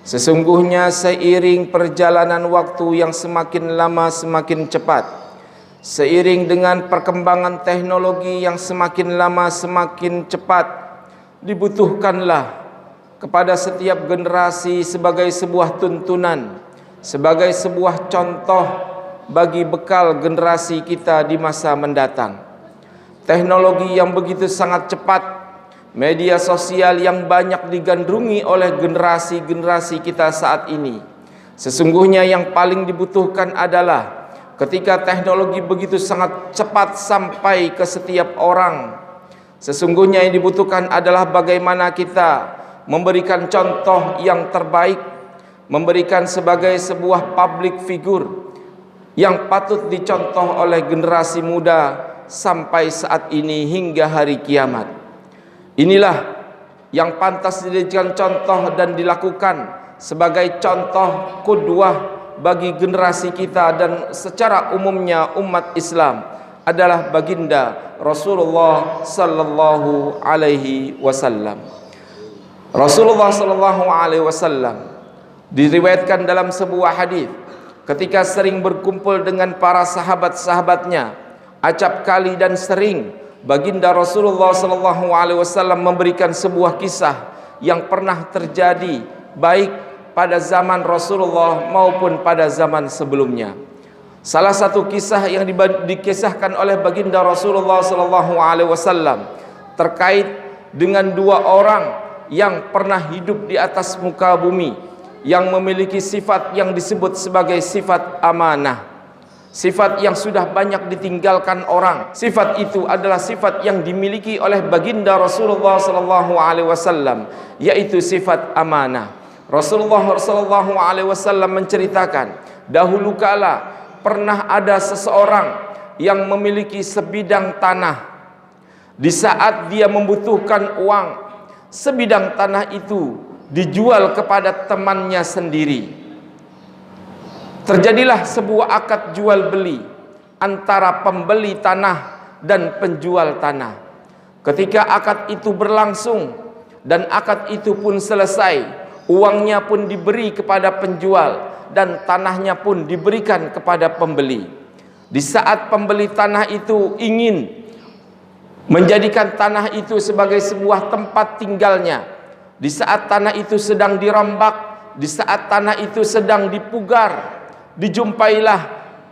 Sesungguhnya seiring perjalanan waktu yang semakin lama semakin cepat, seiring dengan perkembangan teknologi yang semakin lama semakin cepat, dibutuhkanlah kepada setiap generasi sebagai sebuah tuntunan, sebagai sebuah contoh bagi bekal generasi kita di masa mendatang. Teknologi yang begitu sangat cepat, media sosial yang banyak digandrungi oleh generasi-generasi kita saat ini. Sesungguhnya yang paling dibutuhkan adalah ketika teknologi begitu sangat cepat sampai ke setiap orang, sesungguhnya yang dibutuhkan adalah bagaimana kita memberikan contoh yang terbaik, memberikan sebagai sebuah public figure yang patut dicontoh oleh generasi muda sampai saat ini hingga hari kiamat. Inilah yang pantas dijadikan contoh dan dilakukan sebagai contoh qudwah bagi generasi kita dan secara umumnya umat Islam adalah baginda Rasulullah sallallahu alaihi wasallam. Rasulullah sallallahu alaihi wasallam diriwayatkan dalam sebuah hadis ketika sering berkumpul dengan para sahabat-sahabatnya, acap kali dan sering baginda Rasulullah sallallahu alaihi wasallam memberikan sebuah kisah yang pernah terjadi baik pada zaman Rasulullah maupun pada zaman sebelumnya. Salah satu kisah yang dikisahkan oleh baginda Rasulullah sallallahu alaihi wasallam terkait dengan dua orang yang pernah hidup di atas muka bumi, yang memiliki sifat yang disebut sebagai sifat amanah. Sifat yang sudah banyak ditinggalkan orang. Sifat itu adalah sifat yang dimiliki oleh baginda Rasulullah sallallahu alaihi wasallam, yaitu sifat amanah. Rasulullah sallallahu alaihi wasallam menceritakan, dahulu kala pernah ada seseorang yang memiliki sebidang tanah. Di saat dia membutuhkan uang, sebidang tanah itu dijual kepada temannya sendiri. Terjadilah sebuah akad jual beli antara pembeli tanah dan penjual tanah. Ketika akad itu berlangsung dan akad itu pun selesai, uangnya pun diberi kepada penjual dan tanahnya pun diberikan kepada pembeli. Di saat pembeli tanah itu ingin menjadikan tanah itu sebagai sebuah tempat tinggalnya, di saat tanah itu sedang dirombak, di saat tanah itu sedang dipugar, dijumpailah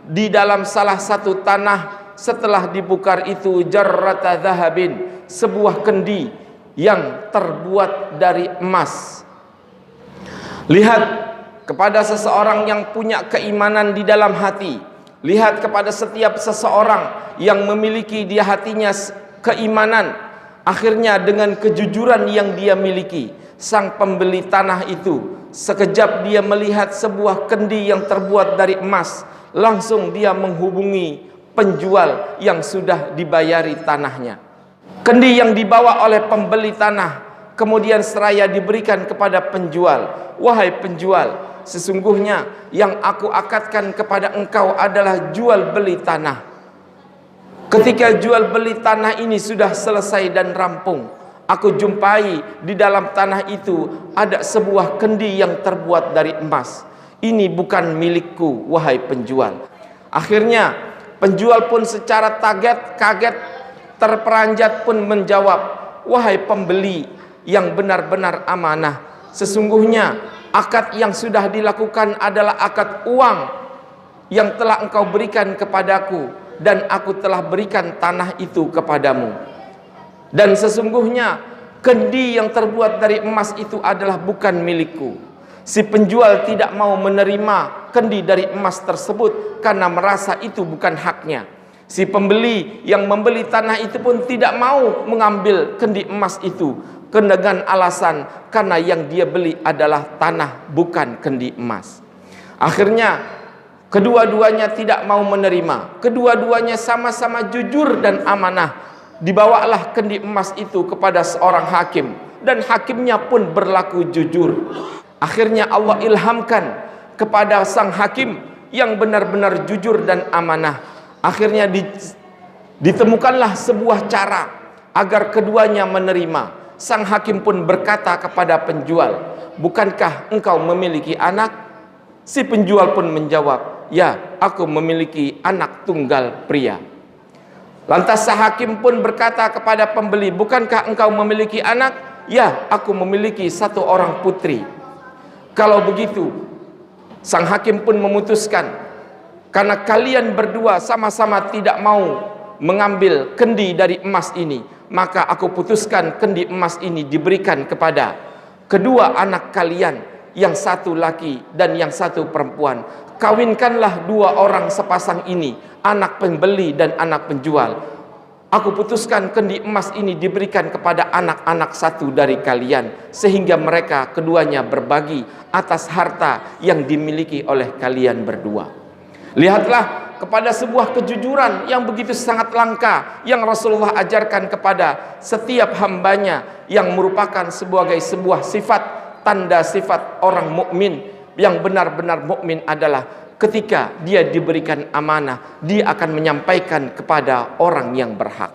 di dalam salah satu tanah setelah dibukar itu jarrata dhahabin, sebuah kendi yang terbuat dari emas. Lihat kepada seseorang yang punya keimanan di dalam hati, lihat kepada setiap seseorang yang memiliki di hatinya keimanan, akhirnya dengan kejujuran yang dia miliki, sang pembeli tanah itu sekejap dia melihat sebuah kendi yang terbuat dari emas, langsung dia menghubungi penjual yang sudah dibayari tanahnya. Kendi yang dibawa oleh pembeli tanah kemudian seraya diberikan kepada penjual. Wahai penjual, sesungguhnya yang aku akadkan kepada engkau adalah jual beli tanah. Ketika jual beli tanah ini sudah selesai dan rampung, aku jumpai di dalam tanah itu ada sebuah kendi yang terbuat dari emas. Ini bukan milikku, wahai penjual. Akhirnya penjual pun secara kaget, terperanjat pun menjawab, wahai pembeli yang benar-benar amanah, sesungguhnya akad yang sudah dilakukan adalah akad uang yang telah engkau berikan kepadaku, dan aku telah berikan tanah itu kepadamu. Dan sesungguhnya kendi yang terbuat dari emas itu adalah bukan milikku. Si penjual tidak mau menerima kendi dari emas tersebut karena merasa itu bukan haknya. Si pembeli yang membeli tanah itu pun tidak mau mengambil kendi emas itu dengan alasan karena yang dia beli adalah tanah, bukan kendi emas. Akhirnya kedua-duanya tidak mau menerima. Kedua-duanya sama-sama jujur dan amanah. Dibawalah kendi emas itu kepada seorang hakim, dan hakimnya pun berlaku jujur. Akhirnya Allah ilhamkan kepada sang hakim yang benar-benar jujur dan amanah. Akhirnya ditemukanlah sebuah cara agar keduanya menerima. sang hakim pun berkata kepada penjual, bukankah engkau memiliki anak? Si penjual pun menjawab, ya, aku memiliki anak tunggal pria. Lantas sang hakim pun berkata kepada pembeli, bukankah engkau memiliki anak? Ya, aku memiliki satu orang putri. Kalau begitu, sang hakim pun memutuskan, karena kalian berdua sama-sama tidak mau mengambil kendi dari emas ini, maka aku putuskan kendi emas ini diberikan kepada kedua anak kalian, yang satu laki dan yang satu perempuan. Kawinkanlah dua orang sepasang ini, anak pembeli dan anak penjual. Aku putuskan kendi emas ini diberikan kepada anak-anak satu dari kalian, sehingga mereka keduanya berbagi atas harta yang dimiliki oleh kalian berdua. Lihatlah kepada sebuah kejujuran yang begitu sangat langka yang Rasulullah ajarkan kepada setiap hambanya, yang merupakan sebagai sebuah sifat, tanda sifat orang mukmin. Yang benar-benar mukmin adalah ketika dia diberikan amanah, dia akan menyampaikan kepada orang yang berhak.